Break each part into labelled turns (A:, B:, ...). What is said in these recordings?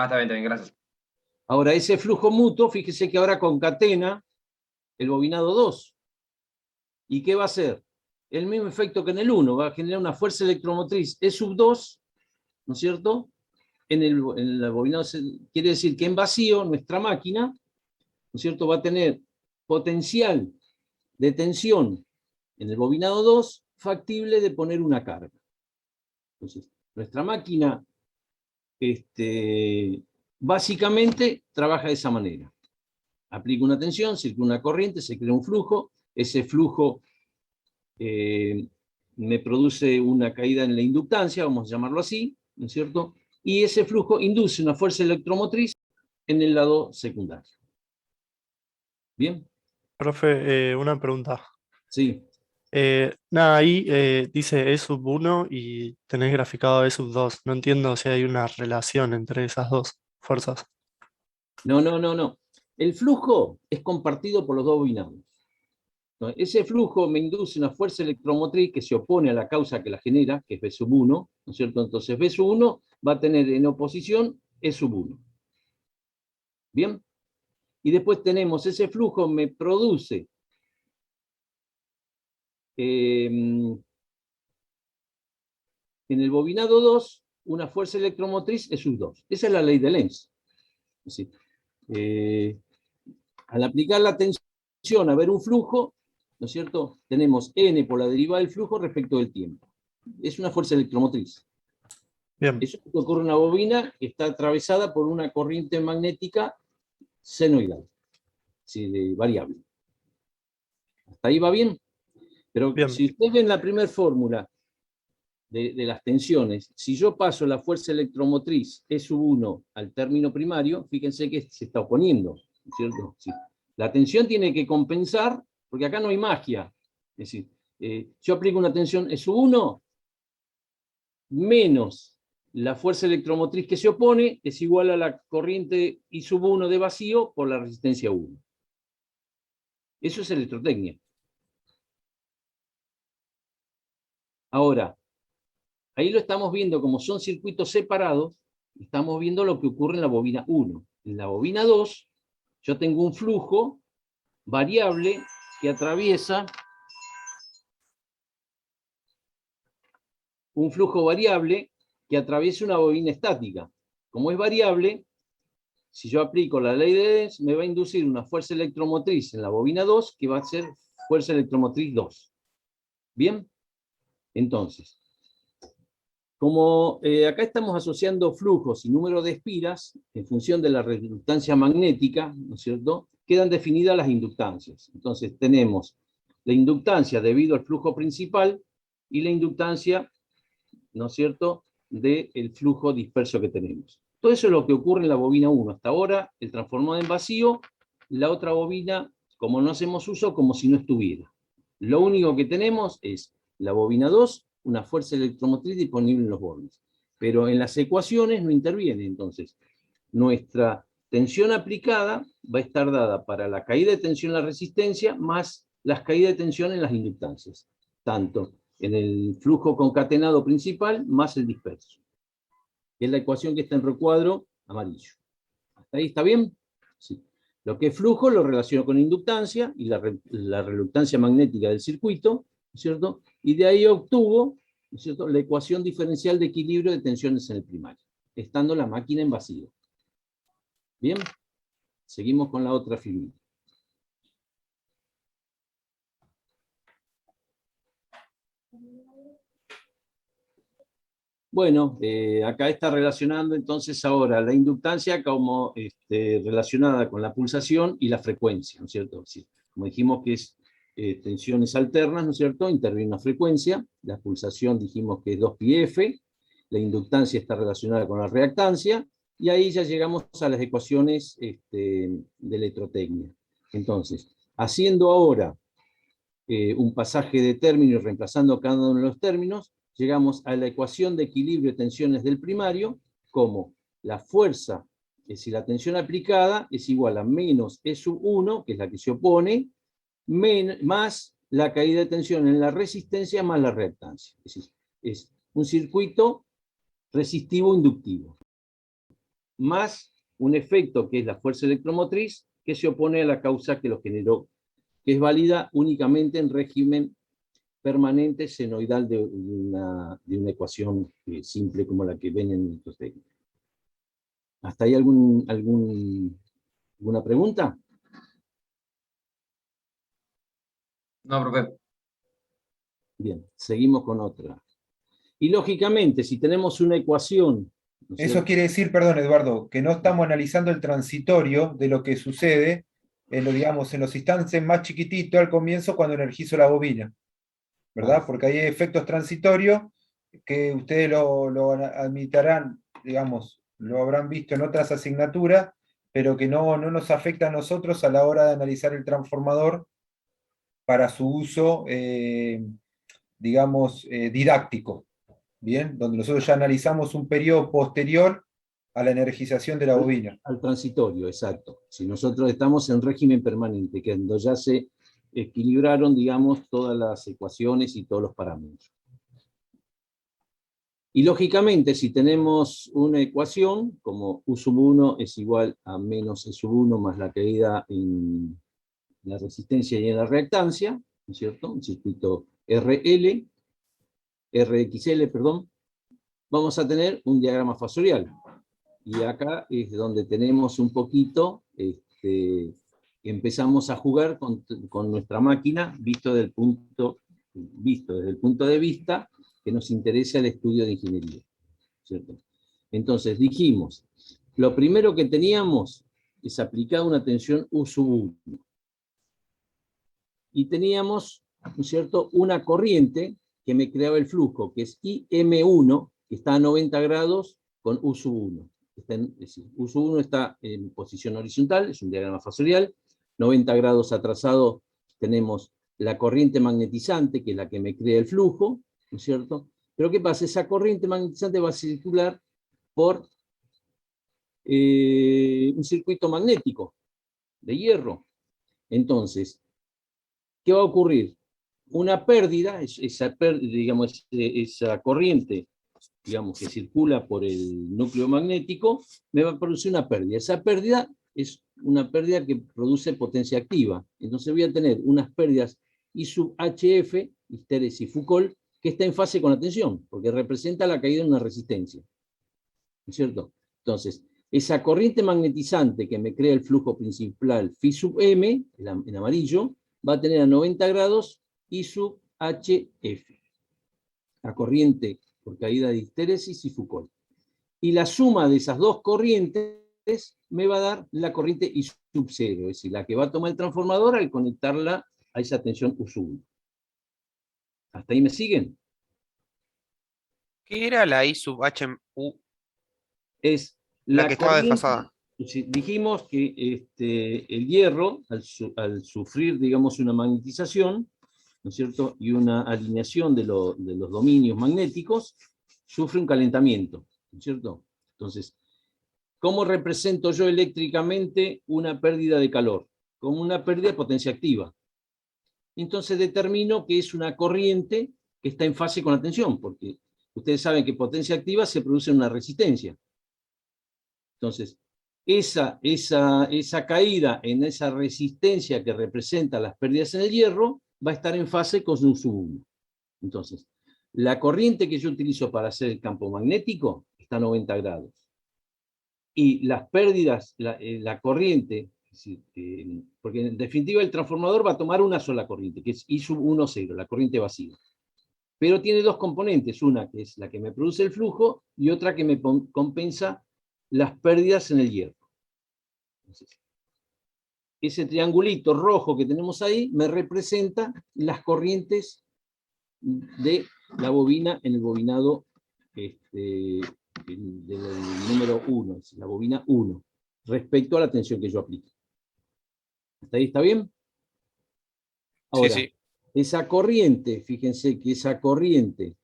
A: Está bien, gracias.
B: Ahora, ese flujo mutuo, fíjese que ahora concatena el bobinado 2. ¿Y qué va a hacer? El mismo efecto que en el 1, va a generar una fuerza electromotriz E sub 2, ¿no es cierto? En el bobinado, quiere decir que en vacío nuestra máquina, ¿no es cierto?, va a tener potencial de tensión en el bobinado 2 factible de poner una carga. Entonces, nuestra máquina básicamente trabaja de esa manera. Aplica una tensión, circula una corriente, se crea un flujo, ese flujo me produce una caída en la inductancia, vamos a llamarlo así, ¿no es cierto? Y ese flujo induce una fuerza electromotriz en el lado secundario. ¿Bien?
C: Profe, una pregunta.
B: Sí.
C: Nada, ahí dice E sub 1 y tenés graficado E sub 2. No entiendo si hay una relación entre esas dos fuerzas.
B: No. El flujo es compartido por los dos bobinados. Ese flujo me induce una fuerza electromotriz que se opone a la causa que la genera, que es B sub 1, ¿no es cierto? Entonces B sub 1 va a tener en oposición E sub 1. ¿Bien? Y después tenemos ese flujo me produce en el bobinado 2 una fuerza electromotriz E sub 2. Esa es la ley de Lenz. Es decir, al aplicar la tensión a ver un flujo, ¿no es cierto? Tenemos N por la derivada del flujo respecto del tiempo. Es una fuerza electromotriz.
C: Bien.
B: Eso es lo que ocurre en una bobina que está atravesada por una corriente magnética senoidal, ¿sí? Variable. ¿Hasta ahí va bien? Pero
C: Bien.
B: si ustedes ven la primera fórmula de las tensiones, si yo paso la fuerza electromotriz E sub 1 al término primario, fíjense que se está oponiendo, ¿no es cierto? Sí. La tensión tiene que compensar, porque acá no hay magia. Es decir, yo aplico una tensión E sub 1 menos la fuerza electromotriz que se opone es igual a la corriente I sub 1 de vacío por la resistencia 1. Eso es electrotecnia. Ahora, ahí lo estamos viendo, como son circuitos separados, estamos viendo lo que ocurre en la bobina 1. En la bobina 2, yo tengo un flujo variable que atraviesa una bobina estática. Como es variable, si yo aplico la ley de Lenz, me va a inducir una fuerza electromotriz en la bobina 2 que va a ser fuerza electromotriz 2. ¿Bien? Entonces, como acá estamos asociando flujos y número de espiras en función de la reductancia magnética, ¿no es cierto?, quedan definidas las inductancias. Entonces tenemos la inductancia debido al flujo principal y la inductancia, ¿no es cierto?, del flujo disperso que tenemos. Todo eso es lo que ocurre en la bobina 1. Hasta ahora, el transformador en vacío, la otra bobina, como no hacemos uso, como si no estuviera. Lo único que tenemos es la bobina 2, una fuerza electromotriz disponible en los bornes. Pero en las ecuaciones no interviene, entonces. Nuestra tensión aplicada va a estar dada para la caída de tensión en la resistencia más las caídas de tensión en las inductancias. Tanto en el flujo concatenado principal más el disperso. Es la ecuación que está en recuadro amarillo. ¿Hasta ahí está bien? Sí. Lo que es flujo lo relaciono con inductancia y la reluctancia magnética del circuito, ¿no es cierto? Y de ahí obtuvo, ¿no es cierto?, la ecuación diferencial de equilibrio de tensiones en el primario, estando la máquina en vacío. Bien, seguimos con la otra figura. Bueno, acá está relacionando entonces ahora la inductancia como relacionada con la pulsación y la frecuencia, ¿no es cierto? Sí, como dijimos que es tensiones alternas, ¿no es cierto? Interviene una frecuencia, la pulsación dijimos que es 2πf, la inductancia está relacionada con la reactancia, y ahí ya llegamos a las ecuaciones de electrotecnia. Entonces, haciendo ahora un pasaje de términos y reemplazando cada uno de los términos, llegamos a la ecuación de equilibrio de tensiones del primario, como la fuerza, es decir, la tensión aplicada, es igual a menos E sub 1, que es la que se opone, más la caída de tensión en la resistencia más la reactancia. Es decir, es un circuito resistivo-inductivo. más un efecto que es la fuerza electromotriz, que se opone a la causa que lo generó, que es válida únicamente en régimen permanente senoidal de una ecuación simple como la que ven en estos técnicos. ¿Hasta ahí alguna pregunta?
A: No, profe.
B: Bien, seguimos con otra. Y lógicamente, si tenemos una ecuación... ¿no es
D: Eso
B: cierto?
D: quiere decir, perdón, Eduardo, que no estamos analizando el transitorio de lo que sucede digamos, en los instantes más chiquititos al comienzo cuando energizo la bobina, ¿verdad? Porque hay efectos transitorios que ustedes lo admitirán, digamos, lo habrán visto en otras asignaturas, pero que no nos afecta a nosotros a la hora de analizar el transformador para su uso, digamos, didáctico, ¿bien? Donde nosotros ya analizamos un periodo posterior a la energización de la bobina.
B: Al transitorio, exacto. Si nosotros estamos en régimen permanente, que cuando ya se equilibraron, digamos, todas las ecuaciones y todos los parámetros. Y lógicamente, si tenemos una ecuación, como U sub 1 es igual a menos E sub 1 más la caída en la resistencia y en la reactancia, ¿no es cierto? Un circuito RXL, perdón, vamos a tener un diagrama fasorial. Y acá es donde tenemos un poquito, empezamos a jugar con nuestra máquina, visto desde el punto de vista que nos interesa el estudio de ingeniería, ¿cierto? Entonces dijimos, lo primero que teníamos es aplicar una tensión U sub 1. Y teníamos, ¿no es cierto?, una corriente que me creaba el flujo, que es IM1, que está a 90 grados con U sub 1. Es decir, U sub 1 está en posición horizontal, es un diagrama fasorial, 90 grados atrasado tenemos la corriente magnetizante, que es la que me crea el flujo, ¿no es cierto? Pero ¿qué pasa? Esa corriente magnetizante va a circular por un circuito magnético de hierro. Entonces, ¿qué va a ocurrir? Una pérdida, digamos, esa corriente, digamos, que circula por el núcleo magnético, me va a producir una pérdida. Esa pérdida es una pérdida que produce potencia activa. Entonces voy a tener unas pérdidas I sub HF, histéresis Foucault, que está en fase con la tensión, porque representa la caída de una resistencia. ¿No es cierto? Entonces, esa corriente magnetizante que me crea el flujo principal phi sub m, en amarillo, va a tener a 90 grados I sub HF. La corriente por caída de histéresis y Foucault. Y la suma de esas dos corrientes me va a dar la corriente I sub 0, es decir, la que va a tomar el transformador al conectarla a esa tensión U sub 1. ¿Hasta ahí me siguen?
E: ¿Qué era la I sub HMU?
B: Es
E: La que estaba
B: corriente.
E: desfasada.
B: Dijimos que el hierro, al sufrir, digamos, una magnetización, ¿no es cierto?, y una alineación de los dominios magnéticos, sufre un calentamiento, ¿no es cierto? Entonces, ¿cómo represento yo eléctricamente una pérdida de calor? Como una pérdida de potencia activa. Entonces determino que es una corriente que está en fase con la tensión, porque ustedes saben que potencia activa se produce en una resistencia. Entonces, esa caída en esa resistencia que representa las pérdidas en el hierro va a estar en fase con U sub 1. Entonces, la corriente que yo utilizo para hacer el campo magnético está a 90 grados. Y las pérdidas, la corriente, porque en definitiva el transformador va a tomar una sola corriente, que es I sub 1, 0, la corriente vacía. Pero tiene dos componentes, una que es la que me produce el flujo y otra que me compensa las pérdidas en el hierro. Entonces, ese triangulito rojo que tenemos ahí me representa las corrientes de la bobina en el bobinado del número 1, la bobina 1, respecto a la tensión que yo aplique. ¿Hasta ahí está bien? Ahora,
E: Sí.
B: esa corriente, fíjense que esa corriente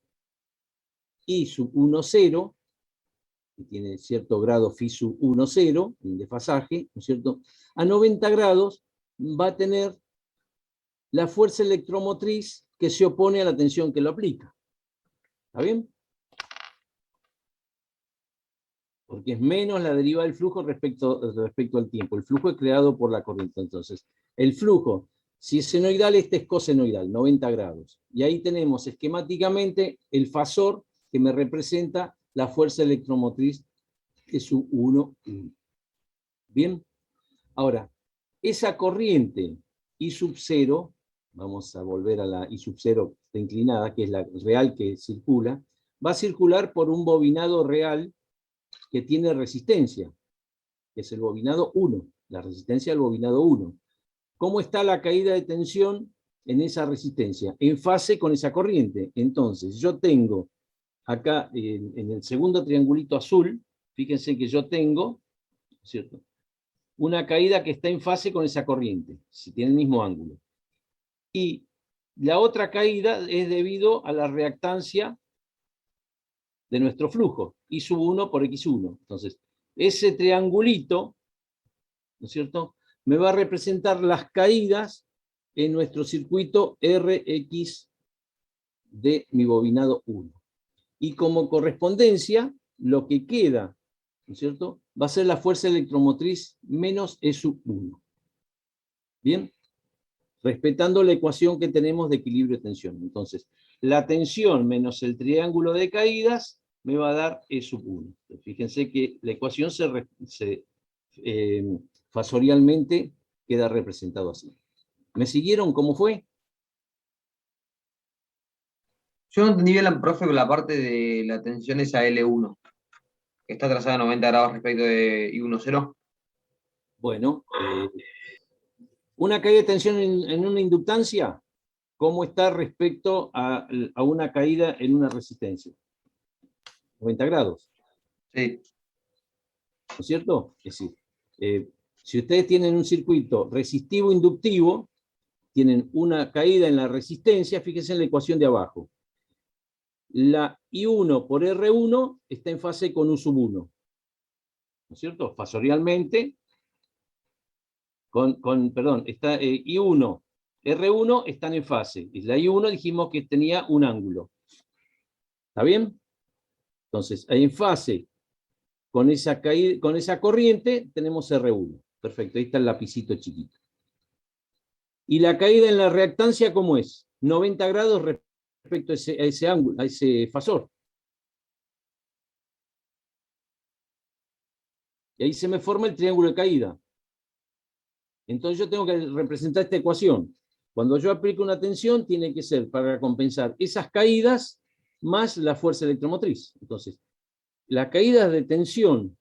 B: I sub 1, 0, que tiene cierto grado phi sub 1, 0, en desfasaje, ¿no es cierto?, a 90 grados va a tener la fuerza electromotriz que se opone a la tensión que lo aplica. ¿Está bien? porque es menos la derivada del flujo respecto al tiempo. El flujo es creado por la corriente. Entonces, el flujo, si es senoidal, este es cosenoidal, 90 grados. Y ahí tenemos esquemáticamente el fasor que me representa la fuerza electromotriz que es su 1. Bien, ahora, esa corriente I sub 0, vamos a volver a la I sub 0 inclinada, que es la real que circula, va a circular por un bobinado real que tiene resistencia, que es el bobinado 1, la resistencia del bobinado 1. ¿Cómo está la caída de tensión en esa resistencia? En fase con esa corriente. Entonces, yo tengo acá en el segundo triangulito azul, fíjense que yo tengo, ¿cierto?, una caída que está en fase con esa corriente, si tiene el mismo ángulo. Y la otra caída es debido a la reactancia de nuestro flujo, I sub 1 por X1. Entonces, ese triangulito, ¿no es cierto?, me va a representar las caídas en nuestro circuito RX de mi bobinado 1. Y como correspondencia, lo que queda, ¿no es cierto?, va a ser la fuerza electromotriz menos E sub 1. ¿Bien? Respetando la ecuación que tenemos de equilibrio de tensión. Entonces, la tensión menos el triángulo de caídas me va a dar E sub 1. Fíjense que la ecuación fasorialmente queda representado así. ¿Me siguieron cómo fue?
A: Yo no entendí bien, profe, con la parte de la tensión esa L1, que está trazada a 90 grados respecto de I10.
B: Bueno, una caída de tensión en una inductancia, ¿cómo está respecto a una caída en una resistencia? 90 grados.
A: Sí.
B: ¿No es cierto? Es decir, si ustedes tienen un circuito resistivo-inductivo, tienen una caída en la resistencia, fíjense en la ecuación de abajo. La I1 por R1 está en fase con U sub 1. ¿No es cierto? Fasorialmente, está I1, R1 están en fase. Y la I1 dijimos que tenía un ángulo. ¿Está bien? Entonces, en fase con esa corriente tenemos R1. Perfecto, ahí está el lapicito chiquito. ¿Y la caída en la reactancia cómo es? 90 grados respecto a ese ángulo, a ese fasor. Y ahí se me forma el triángulo de caída. Entonces yo tengo que representar esta ecuación. Cuando yo aplico una tensión, tiene que ser para compensar esas caídas más la fuerza electromotriz. Entonces, las caídas de tensión,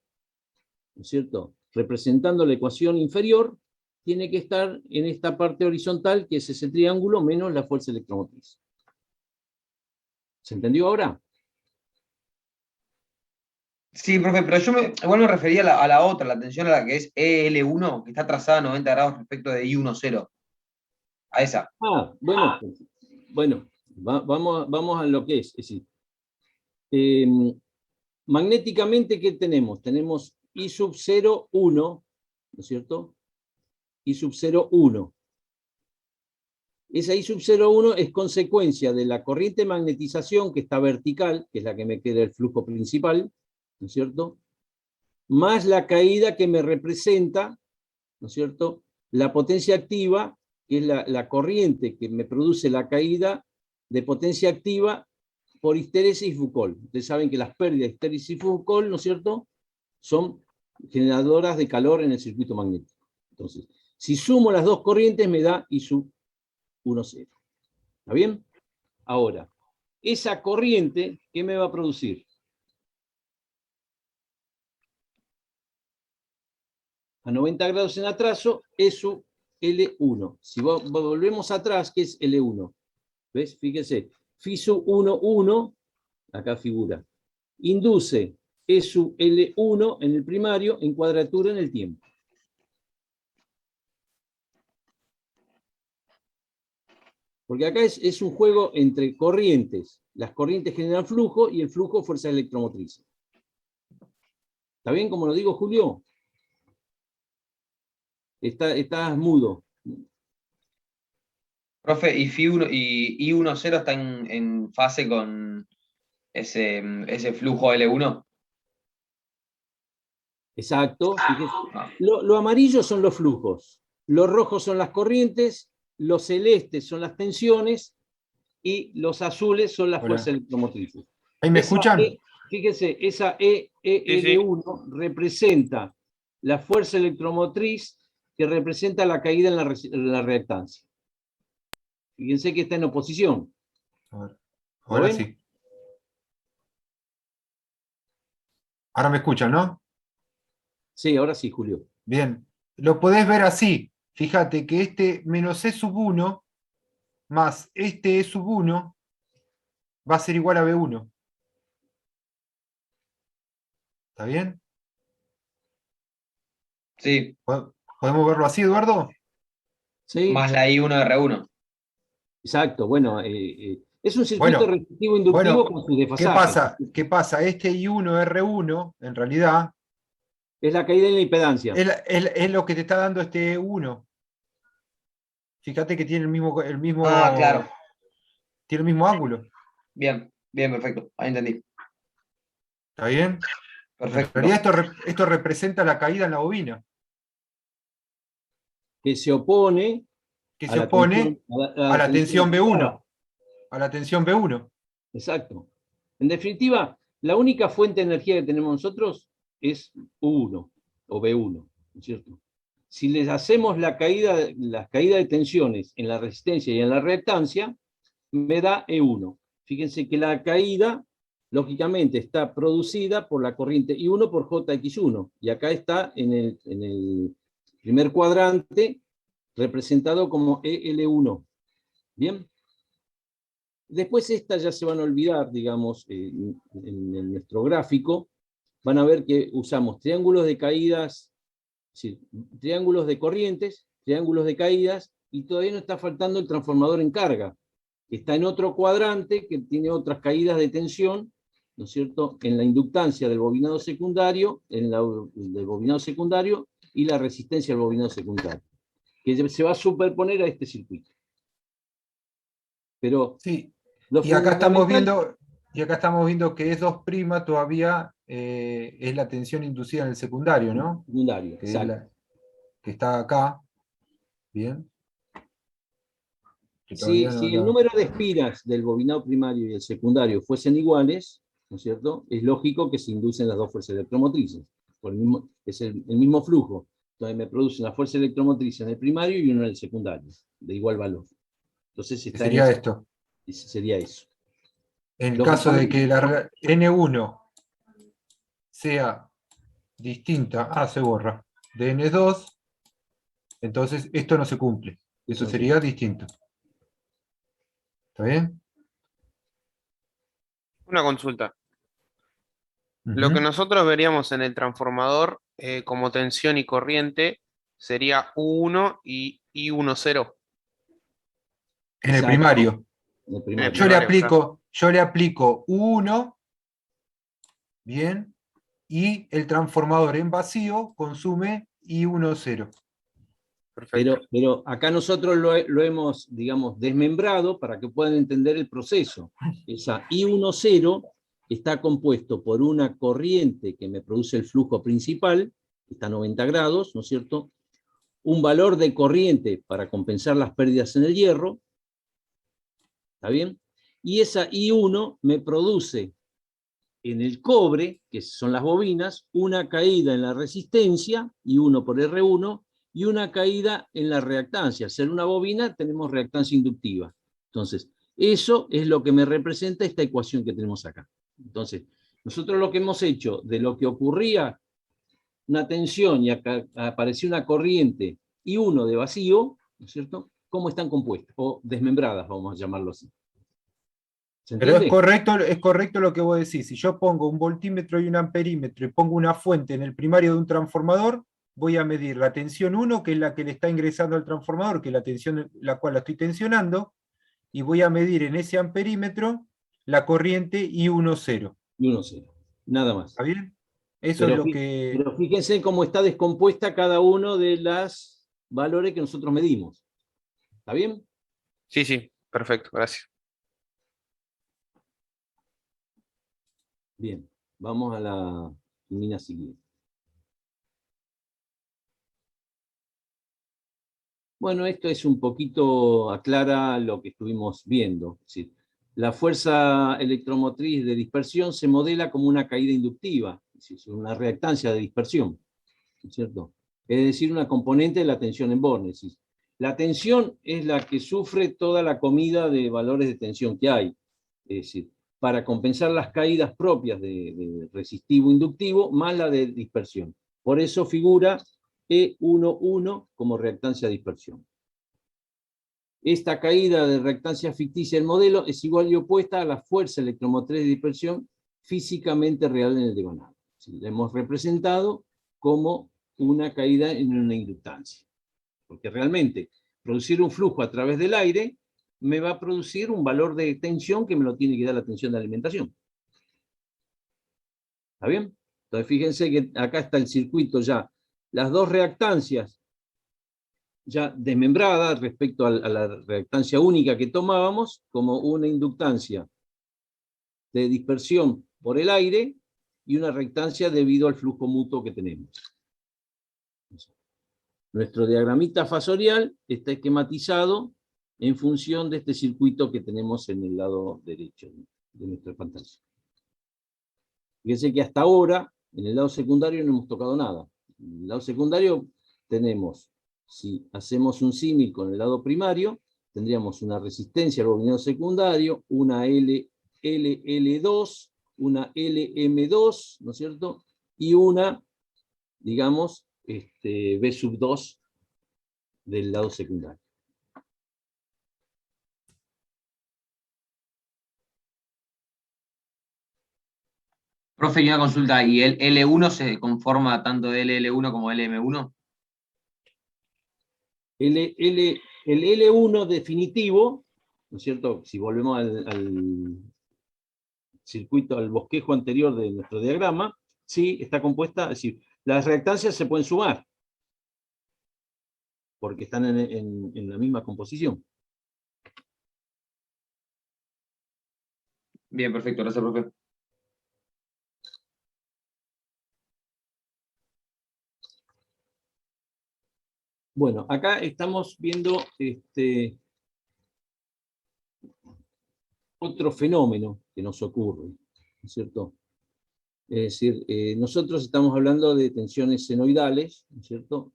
B: ¿no es cierto?, representando la ecuación inferior, tiene que estar en esta parte horizontal, que es ese triángulo, menos la fuerza electromotriz. ¿Se entendió ahora?
A: Sí, profe, pero yo igual me refería a la otra, la tensión a la que es EL1, que está trazada a 90 grados respecto de I10. A esa.
B: Bueno, vamos a lo que es. Es decir, magnéticamente, ¿qué tenemos? Tenemos I sub 0, 1, ¿no es cierto? I sub 0, 1. Esa I sub 0, 1 es consecuencia de la corriente de magnetización que está vertical, que es la que me queda el flujo principal, ¿no es cierto?, más la caída que me representa, ¿no es cierto?, la potencia activa, que es la corriente que me produce la caída de potencia activa por histéresis y Foucault. Ustedes saben que las pérdidas de histéresis y Foucault, ¿no es cierto?, son generadoras de calor en el circuito magnético. Entonces, si sumo las dos corrientes me da I sub 1,0. ¿Está bien? Ahora, esa corriente, ¿qué me va a producir? A 90 grados en atraso, es su L1. Si volvemos atrás, ¿qué es L1? ¿Ves? Fíjense. Phi sub 1, 1, acá figura. Induce E sub L1 en el primario en cuadratura en el tiempo. Porque acá es un juego entre corrientes. Las corrientes generan flujo y el flujo fuerza electromotriz. ¿Está bien como lo digo, Julio? Estás mudo.
A: Profe, y I10 está en fase con ese flujo L1.
B: Exacto. Fíjese. Lo amarillo son los flujos, los rojos son las corrientes, los celestes son las tensiones y los azules son las
D: Hola.
B: fuerzas electromotrices.
D: ¿Ahí me
B: Esa
D: escuchan?
B: Fíjese, esa EL1 representa la fuerza electromotriz que representa la caída en la reactancia. Fíjense que está en oposición.
D: A ver,
B: ¿Lo
D: ahora
B: ven?
D: sí. Ahora me escuchan, ¿no?
B: Sí, ahora sí, Julio.
D: Bien. Lo podés ver así. Fíjate que este menos E sub 1 más este E sub 1 va a ser igual a B1. ¿Está bien?
A: Sí,
D: ¿Podemos verlo así, Eduardo?
B: ¿Sí?
A: más la I1R1.
B: Exacto. Bueno, es un circuito
D: Bueno,
B: resistivo inductivo
D: bueno,
B: con sus
D: ¿qué
B: desfasajes.
D: pasa? ¿Qué pasa? Este I1R1, en realidad,
B: Es la caída en la impedancia.
D: es lo que te está dando este E1. Fíjate que tiene
A: Ah, claro.
D: tiene el mismo ángulo.
A: Bien, bien, perfecto. Ahí entendí.
D: ¿Está bien? En
A: Perfecto.
D: realidad esto representa la caída en la bobina,
B: Que se opone
D: que
B: a
D: se
B: la tensión,
D: opone a la tensión
B: aplicada.
D: B1. A la tensión B1.
B: Exacto. En definitiva, la única fuente de energía que tenemos nosotros es U1 o B1, ¿no es cierto? Si les hacemos la caída de tensiones en la resistencia y en la reactancia, me da E1. Fíjense que la caída, lógicamente, está producida por la corriente I1 por JX1. Y acá está en el primer cuadrante representado como EL1. ¿Bien? Después estas ya se van a olvidar, digamos, en nuestro gráfico. Van a ver que usamos triángulos de caídas, es decir, triángulos de corrientes, triángulos de caídas, y todavía no está faltando el transformador en carga, que está en otro cuadrante, que tiene otras caídas de tensión, ¿no es cierto?, en la inductancia del bobinado secundario, del bobinado secundario y la resistencia del bobinado secundario, que se va a superponer a este circuito. Pero
D: Sí.
B: lo
D: Y acá estamos
B: fundamental...
D: viendo, que es 2' todavía es la tensión inducida en el secundario, ¿no?
B: Secundario,
D: Que es
B: exacto.
D: que está acá. Bien. Que todavía no
B: Si el
D: la.
B: número de espiras del bobinado primario y el secundario fuesen iguales, ¿no es cierto? Es lógico que se inducen las dos fuerzas electromotrices. Es el mismo flujo. Entonces me producen la fuerza electromotriz en el primario y uno en el secundario, de igual valor. Entonces
D: Que
B: está en
D: sería
B: esa,
D: esto.
B: sería eso.
D: En el caso de
B: Lógicamente,
D: que la N1 sea distinta, se borra, de N2, entonces esto no se cumple.
B: eso
D: Esto
B: no sé.
D: sería distinto. ¿Está bien?
E: Una consulta. Lo que
D: Ujú.
E: nosotros veríamos en el transformador como tensión y corriente sería U1 y I10
D: En el
B: Exacto,
D: primario.
B: en el
E: en el
B: primario.
E: primario, claro.
D: Yo le aplico U1, bien, y el transformador en vacío consume I10.
E: Perfecto.
B: Pero acá nosotros lo hemos, digamos, desmembrado para que puedan entender el proceso. Esa I10 está compuesto por una corriente que me produce el flujo principal, que está a 90 grados, ¿no es cierto? Un valor de corriente para compensar las pérdidas en el hierro, ¿está bien? Y esa I1 me produce en el cobre, que son las bobinas, una caída en la resistencia, I1 por R1, y una caída en la reactancia. Al ser una bobina, tenemos reactancia inductiva. Entonces, eso es lo que me representa esta ecuación que tenemos acá. Entonces, nosotros lo que hemos hecho, de lo que ocurría una tensión y acá apareció una corriente I1 de vacío, ¿no es cierto? ¿Cómo están compuestas? O desmembradas, vamos a llamarlo así. ¿Se
D: Pero
B: entiende?
D: es correcto lo que vos decís. Si yo pongo un voltímetro y un amperímetro y pongo una fuente en el primario de un transformador, voy a medir la tensión 1, que es la que le está ingresando al transformador, que es la tensión la cual la estoy tensionando, y voy a medir en ese amperímetro la corriente I10.
B: Y 1,0. Nada más.
D: ¿Está bien? Eso es
B: Pero,
D: lo que.
B: pero fíjense cómo está descompuesta cada uno de los valores que nosotros medimos. ¿Está bien?
E: Sí, sí, perfecto, gracias.
B: Bien. Vamos a la mina siguiente. Bueno, esto es un poquito, aclara lo que estuvimos viendo. Es decir, la fuerza electromotriz de dispersión se modela como una caída inductiva, es decir, una reactancia de dispersión, ¿no es cierto? Es decir, una componente de la tensión en Born. Es decir, la tensión es la que sufre toda la comida de valores de tensión que hay. Es decir, para compensar las caídas propias de resistivo inductivo más la de dispersión. Por eso figura E11 como reactancia de dispersión. Esta caída de reactancia ficticia del modelo es igual y opuesta a la fuerza electromotriz de dispersión físicamente real en el diagonal. La hemos representado como una caída en una inductancia. Porque realmente producir un flujo a través del aire me va a producir un valor de tensión que me lo tiene que dar la tensión de alimentación. ¿Está bien? Entonces fíjense que acá está el circuito ya. Las dos reactancias ya desmembradas respecto a la reactancia única que tomábamos, como una inductancia de dispersión por el aire y una reactancia debido al flujo mutuo que tenemos. Nuestro diagramita fasorial está esquematizado en función de este circuito que tenemos en el lado derecho de nuestra pantalla. Fíjense que hasta ahora, en el lado secundario no hemos tocado nada. En el lado secundario tenemos, si hacemos un símil con el lado primario, tendríamos una resistencia al bobinado secundario, una LL2, una LM2, ¿no es cierto? Y una, digamos, B2 del lado secundario.
A: Profe, y una consulta, ¿y el L1 se conforma tanto de LL1 como LM1?
B: El L1 definitivo, ¿no es cierto? Si volvemos al circuito, al bosquejo anterior de nuestro diagrama, sí, está compuesta, es decir, las reactancias se pueden sumar, porque están en la misma composición.
A: Bien, perfecto, gracias, profe.
B: Bueno, acá estamos viendo otro fenómeno que nos ocurre, ¿no es cierto? Es decir, nosotros estamos hablando de tensiones senoidales, ¿no es cierto?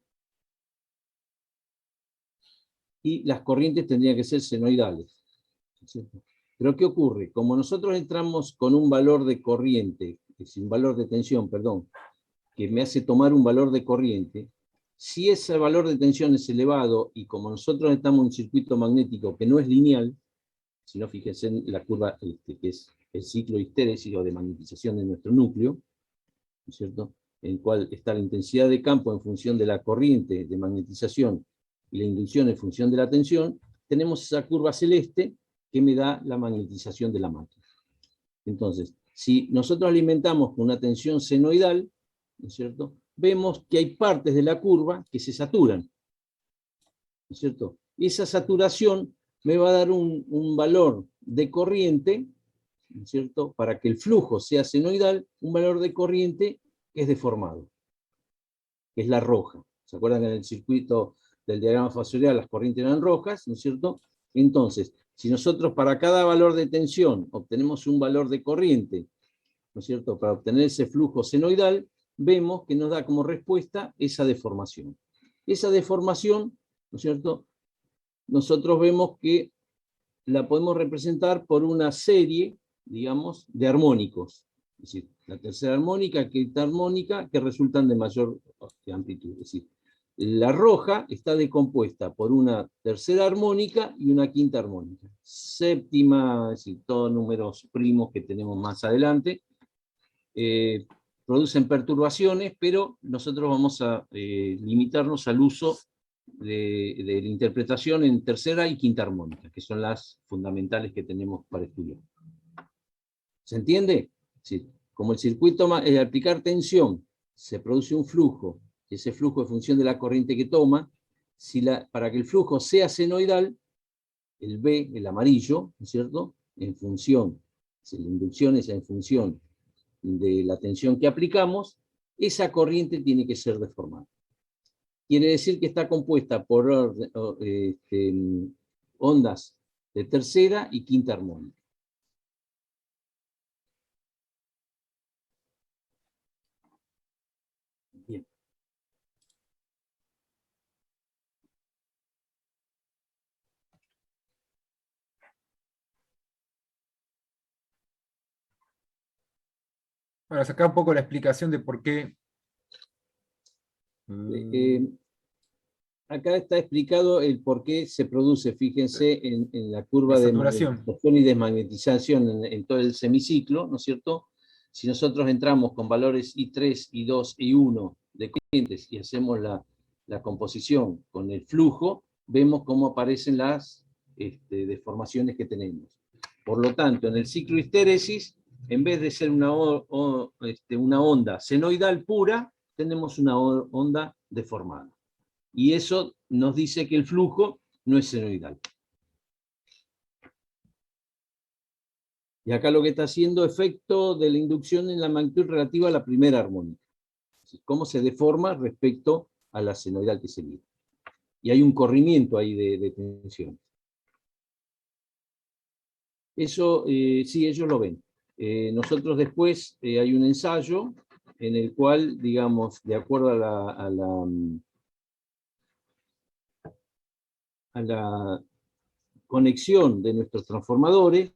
B: Y las corrientes tendrían que ser senoidales, ¿no es cierto? Pero ¿qué ocurre? Como nosotros entramos con un valor de corriente, es decir, un valor de tensión, perdón, que me hace tomar un valor de corriente, si ese valor de tensión es elevado, y como nosotros estamos en un circuito magnético que no es lineal, si no, fíjense en la curva que es el ciclo de histéresis o de magnetización de nuestro núcleo, ¿no es cierto?, en el cual está la intensidad de campo en función de la corriente de magnetización y la inducción en función de la tensión, tenemos esa curva celeste que me da la magnetización de la máquina. Entonces, si nosotros alimentamos con una tensión senoidal, ¿no es cierto?, vemos que hay partes de la curva que se saturan, ¿no es cierto? Esa saturación me va a dar un valor de corriente, ¿no es cierto?, para que el flujo sea senoidal, un valor de corriente que es deformado, que es la roja. ¿Se acuerdan que en el circuito del diagrama fasorial las corrientes eran rojas, ¿no es cierto? Entonces, si nosotros para cada valor de tensión obtenemos un valor de corriente, ¿no es cierto?, para obtener ese flujo senoidal, vemos que nos da como respuesta esa deformación. Esa deformación, ¿no es cierto?, nosotros vemos que la podemos representar por una serie, digamos, de armónicos. Es decir, la tercera armónica, quinta armónica, que resultan de mayor amplitud. Es decir, la roja está decompuesta por una tercera armónica y una quinta armónica. Séptima, es decir, todos números primos que tenemos más adelante, producen perturbaciones, pero nosotros vamos a limitarnos al uso de la interpretación en tercera y quinta armónica, que son las fundamentales que tenemos para estudiar. ¿Se entiende? Sí. Como el circuito, al aplicar tensión, se produce un flujo, y ese flujo es función de la corriente que toma, para que el flujo sea senoidal, el B, el amarillo, ¿no es cierto?, en función, si la inducción es en función de la tensión que aplicamos, esa corriente tiene que ser deformada. quiere decir que está compuesta por ondas de tercera y quinta armónica. Bien.
D: Para sacar un poco la explicación de por qué.
B: Acá está explicado el por qué se produce, fíjense, en la curva
D: La
B: de
D: saturación.
B: magnetización y desmagnetización en todo el semiciclo, ¿no es cierto? Si nosotros entramos con valores I3, I2, I1 de corrientes y hacemos la composición con el flujo, vemos cómo aparecen las deformaciones que tenemos. Por lo tanto, en el ciclo histéresis, en vez de ser una onda senoidal pura, tenemos una onda deformada. Y eso nos dice que el flujo no es senoidal. Y acá lo que está haciendo efecto de la inducción en la magnitud relativa a la primera armónica. Cómo se deforma respecto a la senoidal que sería. Y hay un corrimiento ahí de tensión. Eso, sí, ellos lo ven. Nosotros después hay un ensayo en el cual, digamos, de acuerdo a la conexión de nuestros transformadores,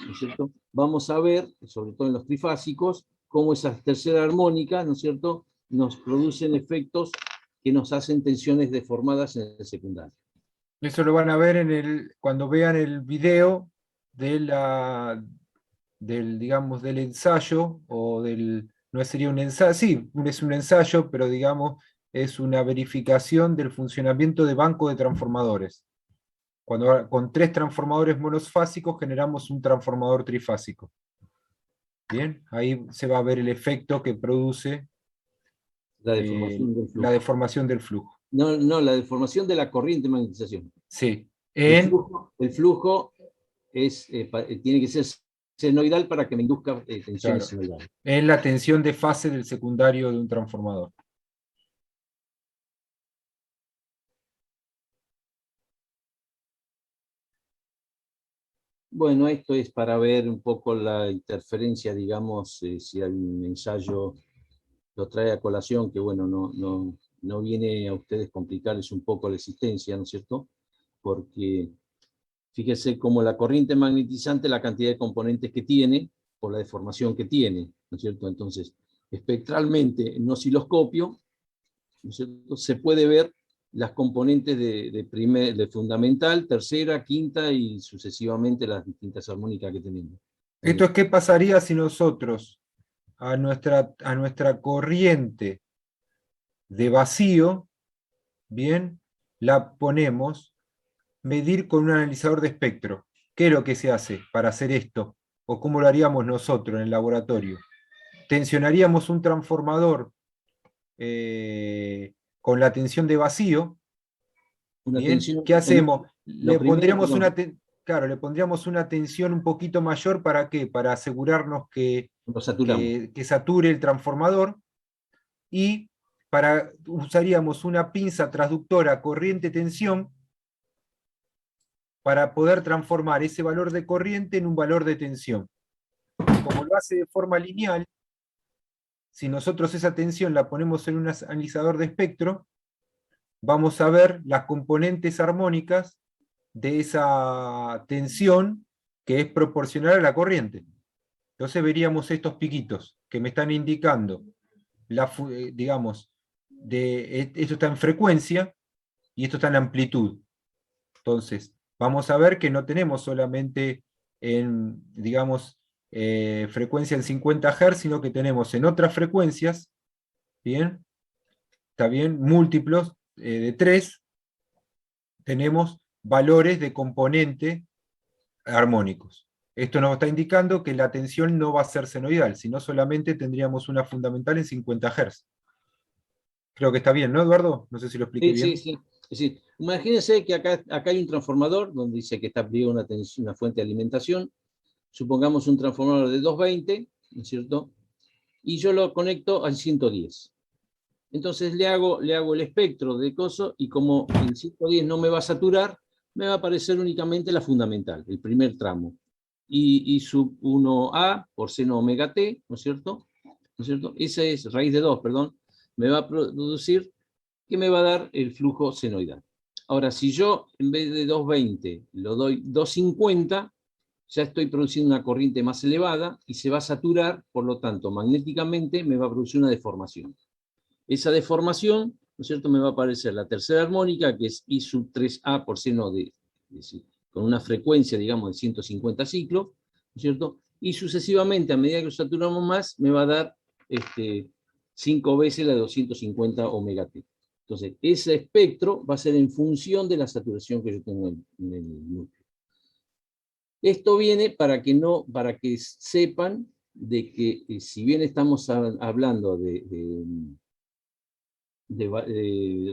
B: ¿no es cierto? Vamos a ver, sobre todo en los trifásicos, cómo esas terceras armónicas, ¿no es cierto?, nos producen efectos que nos hacen tensiones deformadas en el secundario.
D: Eso lo van a ver cuando vean el video del, digamos, del ensayo, o no sería un ensayo, sí, es un ensayo, pero digamos, es una verificación del funcionamiento de banco de transformadores. Cuando con 3 transformadores monofásicos generamos un transformador trifásico. Bien, ahí se va a ver el efecto que produce
B: La deformación del flujo.
D: la deformación del flujo.
B: No, la deformación de la corriente de magnetización.
D: Sí.
B: El flujo tiene que ser senoidal para que me induzca tensiones
D: Claro,
B: senoidales.
D: en la tensión de fase del secundario de un transformador.
B: Bueno, esto es para ver un poco la interferencia, digamos, si hay un ensayo, lo trae a colación, que bueno, no viene a ustedes complicarles un poco la existencia, ¿no es cierto? Porque fíjese cómo la corriente magnetizante, la cantidad de componentes que tiene, por la deformación que tiene, ¿no es cierto? Entonces, espectralmente, en osciloscopio, ¿no es cierto?, se puede ver las componentes de fundamental, tercera, quinta y sucesivamente las distintas armónicas que tenemos.
D: Esto es qué pasaría si nosotros a nuestra corriente de vacío, bien, la ponemos medir con un analizador de espectro. ¿Qué es lo que se hace para hacer esto? ¿O cómo lo haríamos nosotros en el laboratorio? Tensionaríamos un transformador con la tensión de vacío. Bien, ¿qué hacemos? Le pondríamos le pondríamos una tensión un poquito mayor, ¿para qué? Para asegurarnos que sature el transformador, y usaríamos una pinza transductora corriente-tensión para poder transformar ese valor de corriente en un valor de tensión. Como lo hace de forma lineal, si nosotros esa tensión la ponemos en un analizador de espectro, vamos a ver las componentes armónicas de esa tensión que es proporcional a la corriente. Entonces veríamos estos piquitos que me están indicando, digamos, esto está en frecuencia y esto está en amplitud. Entonces, vamos a ver que no tenemos solamente en, digamos, frecuencia en 50 Hz, sino que tenemos en otras frecuencias, ¿bien? Está bien, múltiplos de 3, tenemos valores de componente armónicos. Esto nos está indicando que la tensión no va a ser senoidal, sino solamente tendríamos una fundamental en 50 Hz. Creo que está bien, ¿no, Eduardo? No sé si lo expliqué bien.
B: Sí. Es decir, imagínense que acá hay un transformador donde dice que está aplicada una fuente de alimentación. Supongamos un transformador de 220, ¿no es cierto? Y yo lo conecto al 110. Entonces le hago el espectro de coso y como el 110 no me va a saturar, me va a aparecer únicamente la fundamental, el primer tramo. Y sub 1a por seno omega t, ¿no es cierto? ¿No es cierto? Esa es raíz de 2, perdón, me va a producir que me va a dar el flujo senoidal. Ahora, si yo en vez de 220 lo doy 250, ya estoy produciendo una corriente más elevada y se va a saturar, por lo tanto, magnéticamente me va a producir una deformación. Esa deformación, ¿no es cierto?, me va a aparecer la tercera armónica, que es I sub 3A por seno es decir, con una frecuencia, digamos, de 150 ciclos, ¿no es cierto? Y sucesivamente, a medida que lo saturamos más, me va a dar 5 veces la de 250 omega t. Entonces, ese espectro va a ser en función de la saturación que yo tengo en el núcleo. Esto viene para que sepan de que si bien estamos hablando de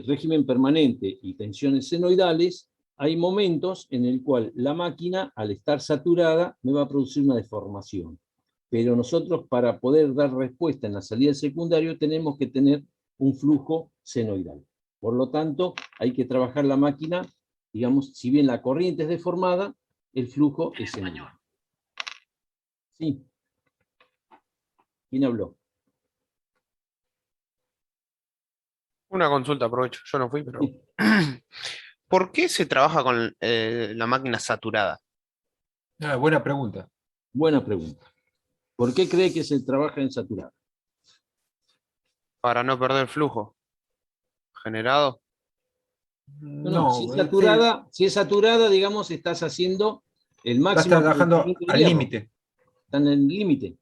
B: régimen permanente y tensiones senoidales, hay momentos en el cual la máquina, al estar saturada, me va a producir una deformación. Pero nosotros, para poder dar respuesta en la salida del secundario, tenemos que tener un flujo senoidal. Por lo tanto, hay que trabajar la máquina, digamos, si bien la corriente es deformada, el flujo es senoidal. Sí. ¿Quién habló?
E: Una consulta, aprovecho. Yo no fui, pero.
B: Sí.
E: ¿Por qué se trabaja con la máquina saturada?
D: Buena pregunta.
B: Buena pregunta. ¿Por qué cree que se trabaja en saturado?
E: Para no perder flujo generado.
B: No, si
D: No,
B: es saturada, digamos, estás haciendo el
D: estás
B: máximo
D: trabajando
B: aprovechamiento del
D: al
B: hierro.
D: límite.
B: Están en el límite.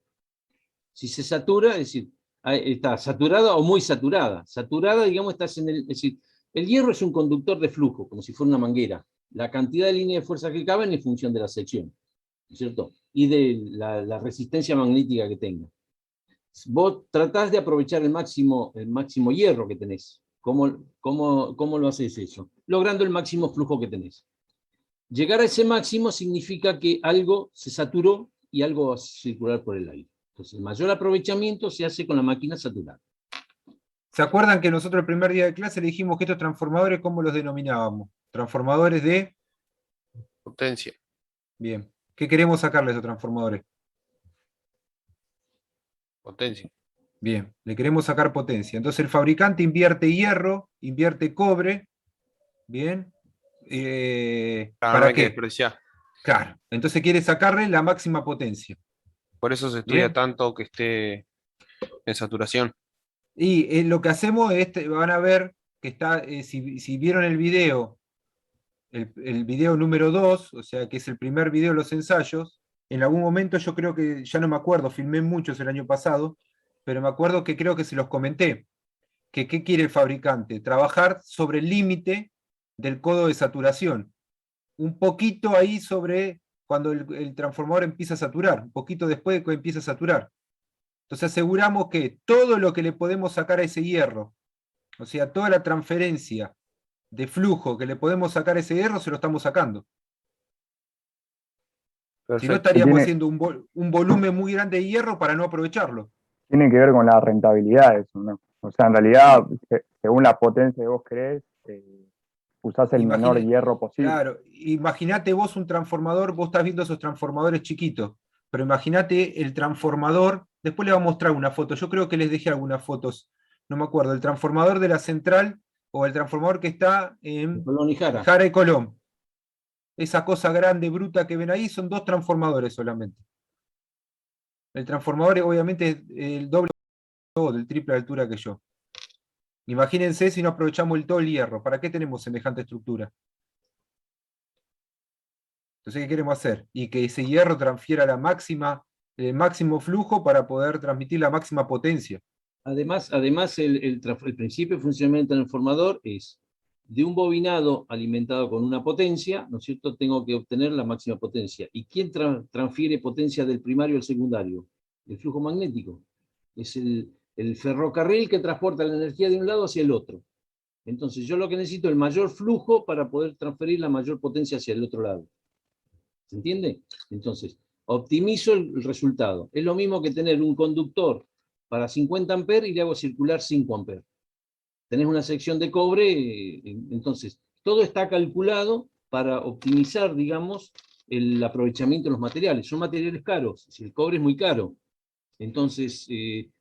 B: Si se satura, es decir, está saturada o muy saturada. Saturada, digamos, estás en el. Es decir, el hierro es un conductor de flujo, como si fuera una manguera. La cantidad de líneas de fuerza que caben en función de la sección, ¿no es cierto? Y de la resistencia magnética que tenga. Vos tratás de aprovechar el máximo hierro que tenés. ¿Cómo lo haces eso? Logrando el máximo flujo que tenés. Llegar a ese máximo significa que algo se saturó y algo va a circular por el aire. Entonces, el mayor aprovechamiento se hace con la máquina saturada.
D: ¿Se acuerdan que nosotros el primer día de clase le dijimos que estos transformadores, ¿cómo los denominábamos? Transformadores de...
E: Potencia.
D: Bien. ¿Qué queremos sacarle a esos transformadores?
E: Potencia.
D: Bien, le queremos sacar potencia. Entonces el fabricante invierte hierro, invierte cobre. Bien.
E: Para no
D: ¿Para
E: hay que
D: qué?
E: despreciar.
D: Claro. Entonces quiere sacarle la máxima potencia.
E: Por eso se estudia
D: Bien.
E: tanto que esté en saturación.
D: Y lo que hacemos es, van a ver que está, si vieron el video, el video número 2, o sea que es el primer video de los ensayos, en algún momento yo creo que, ya no me acuerdo, filmé muchos el año pasado, pero me acuerdo que creo que se los comenté, que ¿qué quiere el fabricante? Trabajar sobre el límite del codo de saturación, un poquito ahí sobre cuando el transformador empieza a saturar, un poquito después de que empieza a saturar. Entonces aseguramos que todo lo que le podemos sacar a ese hierro, o sea, toda la transferencia de flujo que le podemos sacar a ese hierro, se lo estamos sacando. Si no,
E: Perfecto.
D: estaríamos
F: Tiene,
D: haciendo un volumen muy grande de hierro para no aprovecharlo.
F: tiene que ver con la rentabilidad eso, ¿no? O sea, en realidad, según la potencia que vos querés, usás el menor hierro posible.
D: Claro, imagínate vos un transformador, vos estás viendo esos transformadores chiquitos, pero imagínate el transformador, después le voy a mostrar una foto, yo creo que les dejé algunas fotos, no me acuerdo, el transformador de la central o el transformador que está en
B: Colón y Jara.
D: Jara y Colón. Esa cosa grande, bruta que ven ahí, son 2 transformadores solamente. El transformador obviamente es el doble o del triple de altura que yo. Imagínense si no aprovechamos todo el hierro. ¿Para qué tenemos semejante estructura? Entonces, ¿qué queremos hacer? Y que ese hierro transfiera el máximo flujo para poder transmitir la máxima potencia.
B: Además el principio de funcionamiento del transformador es de un bobinado alimentado con una potencia, ¿no es cierto? Tengo que obtener la máxima potencia. ¿Y quién transfiere potencia del primario al secundario? El flujo magnético. Es el ferrocarril que transporta la energía de un lado hacia el otro. Entonces yo lo que necesito es el mayor flujo para poder transferir la mayor potencia hacia el otro lado. ¿Se entiende? Entonces, optimizo el resultado. Es lo mismo que tener un conductor para 50 amperes y le hago circular 5 amperes. tenés una sección de cobre, entonces todo está calculado para optimizar, digamos, el aprovechamiento de los materiales. Son materiales caros, si el cobre es muy caro. Entonces,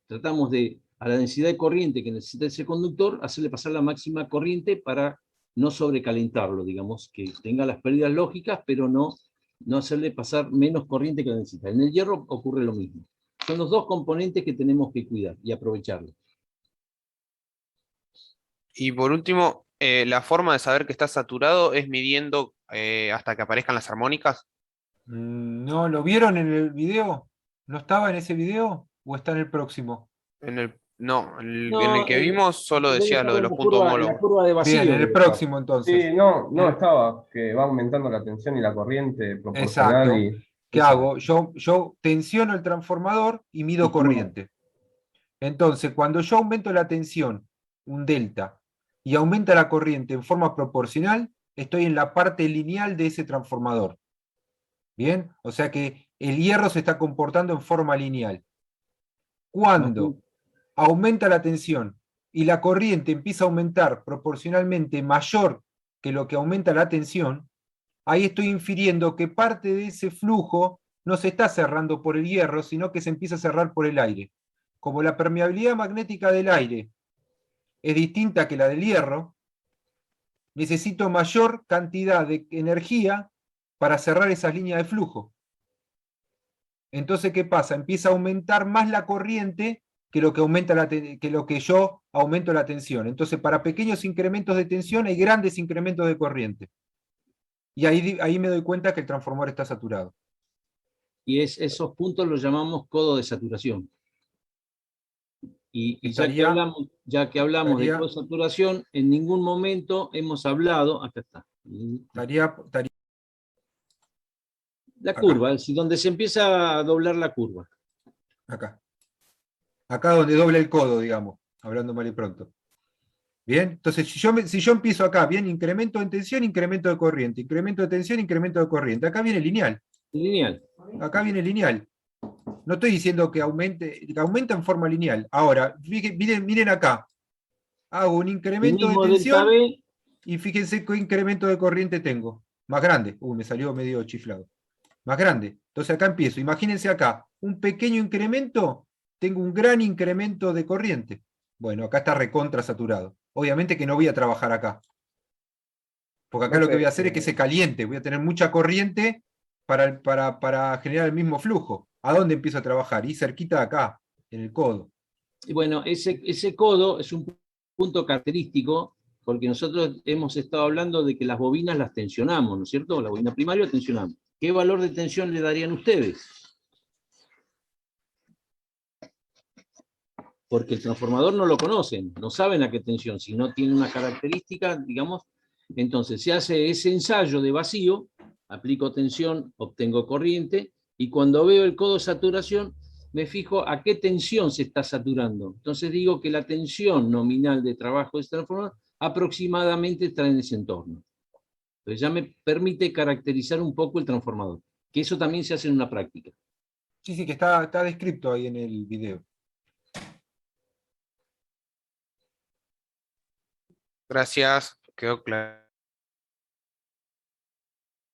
B: tratamos de, a la densidad de corriente que necesita ese conductor, hacerle pasar la máxima corriente para no sobrecalentarlo, digamos, que tenga las pérdidas lógicas, pero no hacerle pasar menos corriente que la necesita. En el hierro ocurre lo mismo. Son los dos componentes que tenemos que cuidar y aprovecharlos.
E: Y por último, la forma de saber que está saturado es midiendo hasta que aparezcan las armónicas.
D: ¿No lo vieron en el video? ¿No estaba en ese video? ¿O está en el próximo?
E: No, en el
B: No,
E: que vimos solo
B: debe
E: decía
B: estar
E: lo de
B: en
E: los
B: la
E: puntos
B: curva, en la
E: homólogos.
B: curva de vacío.
D: Bien, en el
B: debe estar.
D: próximo entonces.
G: Sí, no
D: En el-
G: estaba, que va aumentando la tensión y la corriente proporcional
D: Exacto.
G: y
D: ¿Qué
G: esa-
D: hago? Yo tensiono el transformador y mido corriente. Entonces, cuando yo aumento la tensión, un delta, y aumenta la corriente en forma proporcional, estoy en la parte lineal de ese transformador. ¿Bien? O sea que el hierro se está comportando en forma lineal. Cuando aumenta la tensión y la corriente empieza a aumentar proporcionalmente mayor que lo que aumenta la tensión, ahí estoy infiriendo que parte de ese flujo no se está cerrando por el hierro, sino que se empieza a cerrar por el aire. Como la permeabilidad magnética del aire es distinta que la del hierro, necesito mayor cantidad de energía para cerrar esas líneas de flujo. Entonces, ¿qué pasa? Empieza a aumentar más la corriente que lo que, que lo que yo aumento la tensión. Entonces, para pequeños incrementos de tensión hay grandes incrementos de corriente. Y ahí me doy cuenta que el transformador está saturado.
B: Y esos puntos los llamamos codo de saturación. Y ya que hablamos de codo de saturación, en ningún momento hemos hablado, acá está, la curva, es donde se empieza a doblar la curva.
D: Acá. Acá donde dobla el codo, digamos, hablando mal y pronto. Bien, entonces si yo empiezo acá, bien, incremento de tensión, incremento de corriente, incremento de tensión, incremento de corriente. Acá viene lineal.
B: Lineal.
D: Acá viene lineal. No estoy diciendo que aumenta en forma lineal. Ahora, miren acá. Hago un incremento de tensión y fíjense qué incremento de corriente tengo. Más grande. Me salió medio chiflado. Más grande. Entonces acá empiezo. Imagínense acá. Un pequeño incremento, tengo un gran incremento de corriente. Bueno, acá está recontra saturado. Obviamente que no voy a trabajar acá. Porque acá lo que voy a hacer es que se caliente. Voy a tener mucha corriente para generar el mismo flujo. ¿A dónde empiezo a trabajar? Y cerquita de acá, en el codo.
B: Y bueno, ese codo es un punto característico, porque nosotros hemos estado hablando de que las bobinas las tensionamos, ¿no es cierto? La bobina primaria la tensionamos. ¿Qué valor de tensión le darían ustedes? Porque el transformador no lo conocen, no saben a qué tensión, si no tiene una característica, digamos, entonces se hace ese ensayo de vacío, aplico tensión, obtengo corriente, y cuando veo el codo de saturación, me fijo a qué tensión se está saturando. Entonces digo que la tensión nominal de trabajo de este transformador aproximadamente está en ese entorno. Entonces ya me permite caracterizar un poco el transformador, que eso también se hace en una práctica.
D: Sí, que está descrito ahí en el video.
E: Gracias, quedó claro.